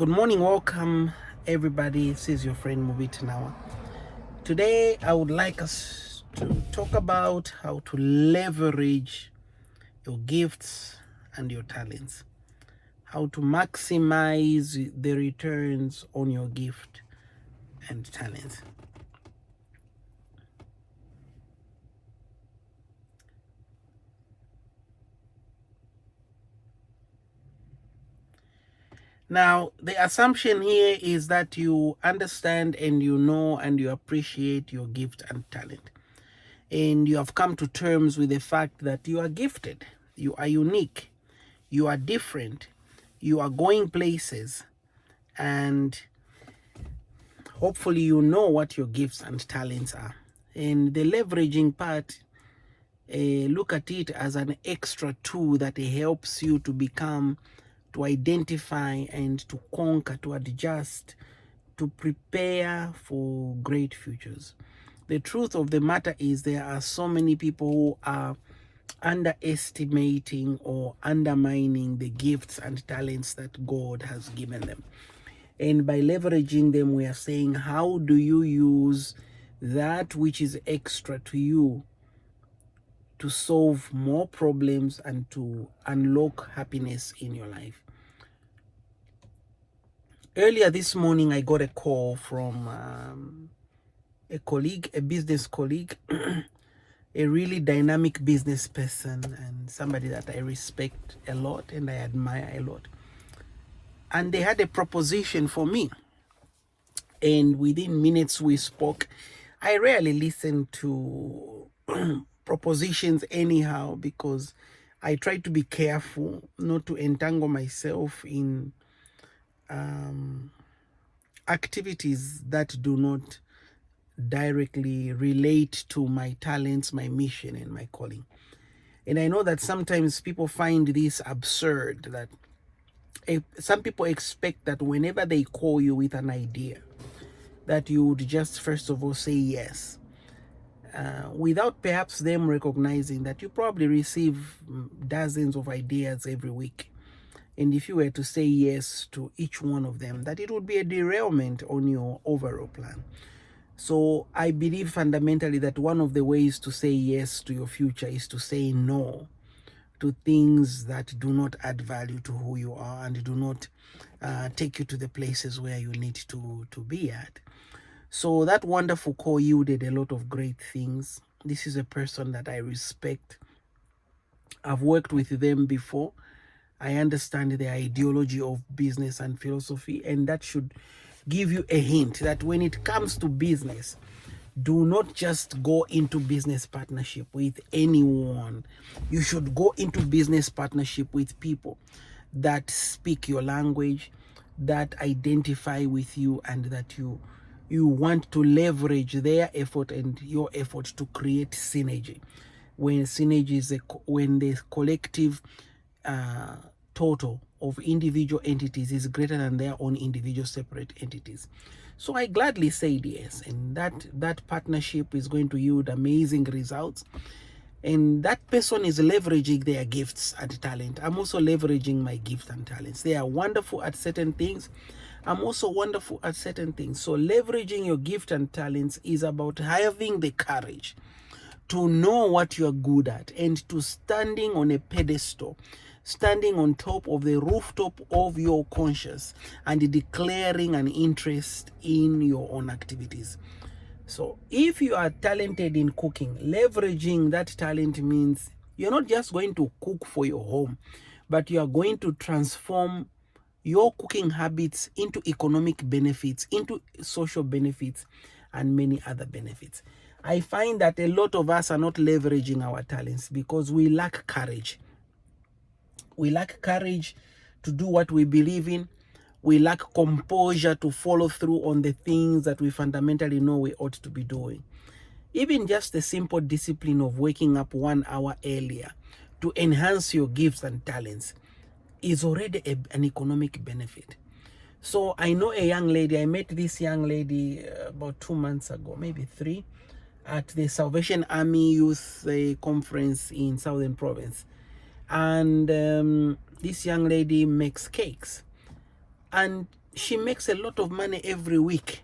Good morning, welcome everybody. This is your friend Mubit Nawa. Today I would like us to talk about how to leverage your gifts and your talents, how to maximize the returns on your gift and talents. Now, the assumption here is that you understand and you know and you appreciate your gift and talent. And you have come to terms with the fact that you are gifted, you are unique, you are different, you are going places, and hopefully you know what your gifts and talents are. And the leveraging part, look at it as an extra tool that helps you to become, to identify and to conquer, to adjust, to prepare for great futures. The truth of the matter is there are so many people who are underestimating or undermining the gifts and talents that God has given them. And by leveraging them, we are saying, how do you use that which is extra to you to solve more problems and to unlock happiness in your life? Earlier this morning, I got a call from a colleague, a business colleague, a really dynamic business person and somebody that I respect a lot and I admire a lot. And they had a proposition for me. And within minutes we spoke. I rarely listen to propositions anyhow because I try to be careful not to entangle myself in activities that do not directly relate to my talents, my mission, and my calling. And I know that sometimes people find this absurd, that some people expect that whenever they call you with an idea, that you would just first of all say yes, without perhaps them recognizing that you probably receive dozens of ideas every week. And if you were to say yes to each one of them, that it would be a derailment on your overall plan. So I believe fundamentally that one of the ways to say yes to your future is to say no to things that do not add value to who you are and do not take you to the places where you need to be at. So that wonderful call yielded a lot of great things. This is a person that I respect. I've worked with them before. I understand the ideology of business and philosophy, and that should give you a hint that when it comes to business, do not just go into business partnership with anyone. You should go into business partnership with people that speak your language, that identify with you, and that you want to leverage their effort and your effort to create synergy. When synergy is when the collective total of individual entities is greater than their own individual separate entities. So I gladly said yes, and that partnership is going to yield amazing results. And that person is leveraging their gifts and talent. I'm also leveraging my gifts and talents. They are wonderful at certain things. I'm also wonderful at certain things. So leveraging your gift and talents is about having the courage to know what you're good at and to standing on a pedestal, standing on top of the rooftop of your conscience and declaring an interest in your own activities. So if you are talented in cooking, leveraging that talent means you're not just going to cook for your home, but you are going to transform your cooking habits into economic benefits, into social benefits, and many other benefits. I find that a lot of us are not leveraging our talents because we lack courage. We lack courage to do what we believe in. We lack composure to follow through on the things that we fundamentally know we ought to be doing. Even just the simple discipline of waking up 1 hour earlier to enhance your gifts and talents is already an economic benefit. So I know a young lady, I met this young lady about 2 months ago, maybe 3, at the Salvation Army Youth Conference in Southern Province. And this young lady makes cakes. And she makes a lot of money every week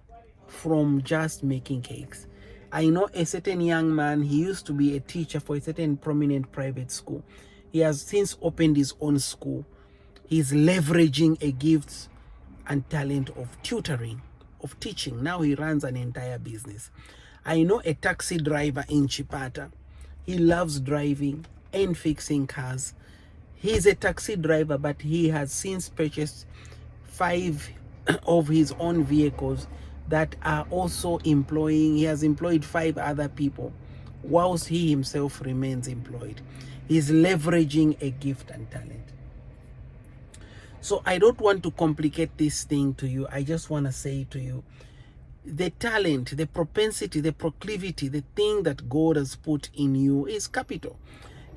from just making cakes. I know a certain young man, he used to be a teacher for a certain prominent private school. He has since opened his own school. He's leveraging a gift and talent of tutoring, of teaching. Now he runs an entire business. I know a taxi driver in Chipata. He loves driving and fixing cars. He's a taxi driver, but he has since purchased 5 of his own vehicles that are also he has employed 5 other people whilst he himself remains employed. He's leveraging a gift and talent. So I don't want to complicate this thing to you. I just want to say to you, the talent, the propensity, the proclivity, the thing that God has put in you is capital.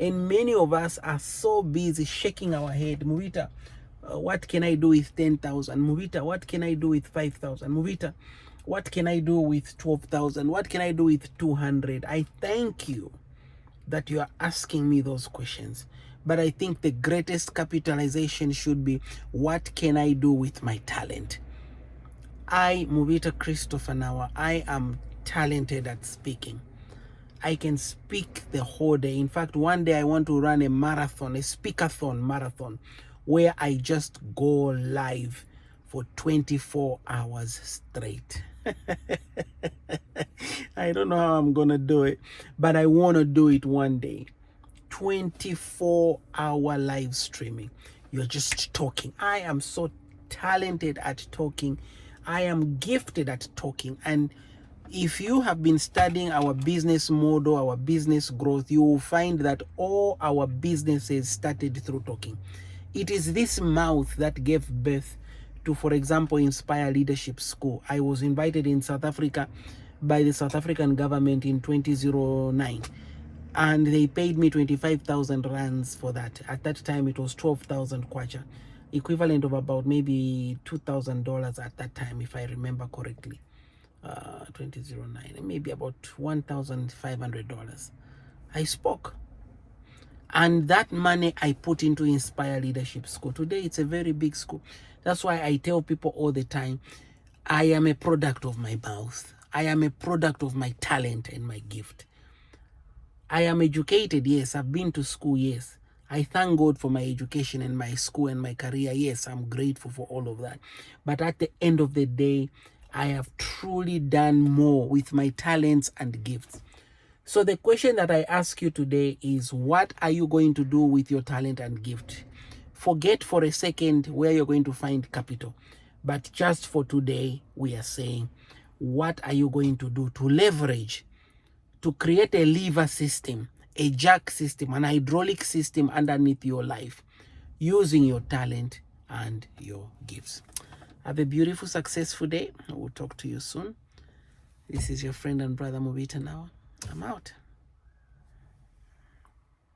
And many of us are so busy shaking our head. Muvita, what can I do with 10,000? Muvita, what can I do with 5,000? Muvita, what can I do with 12,000? What can I do with 200? I thank you that you are asking me those questions. But I think the greatest capitalization should be, what can I do with my talent? I, Muvita Christopher Nawa, I am talented at speaking. I can speak the whole day. In fact, one day I want to run a marathon, a speakathon marathon, where I just go live for 24 hours straight. I don't know how I'm going to do it, but I want to do it one day. 24-hour live streaming. You're just talking. I am so talented at talking. I am gifted at talking. And if you have been studying our business model, our business growth, you will find that all our businesses started through talking. It is this mouth that gave birth to, for example, Inspire Leadership School. I was invited in South Africa by the South African government in 2009. And they paid me 25,000 rands for that. At that time, it was 12,000 kwacha, equivalent of about maybe $2,000 at that time, if I remember correctly. 2009, maybe about $1,500. I spoke. And that money I put into Inspire Leadership School. Today, it's a very big school. That's why I tell people all the time, I am a product of my mouth. I am a product of my talent and my gift. I am educated, yes. I've been to school, yes. I thank God for my education and my school and my career. Yes, I'm grateful for all of that. But at the end of the day, I have truly done more with my talents and gifts. So the question that I ask you today is, what are you going to do with your talent and gift? Forget for a second where you're going to find capital. But just for today, we are saying, what are you going to do to leverage, to create a lever system, a jack system, an hydraulic system underneath your life, using your talent and your gifts? Have a beautiful, successful day. I will talk to you soon. This is your friend and brother Muvita Nawa. I'm out.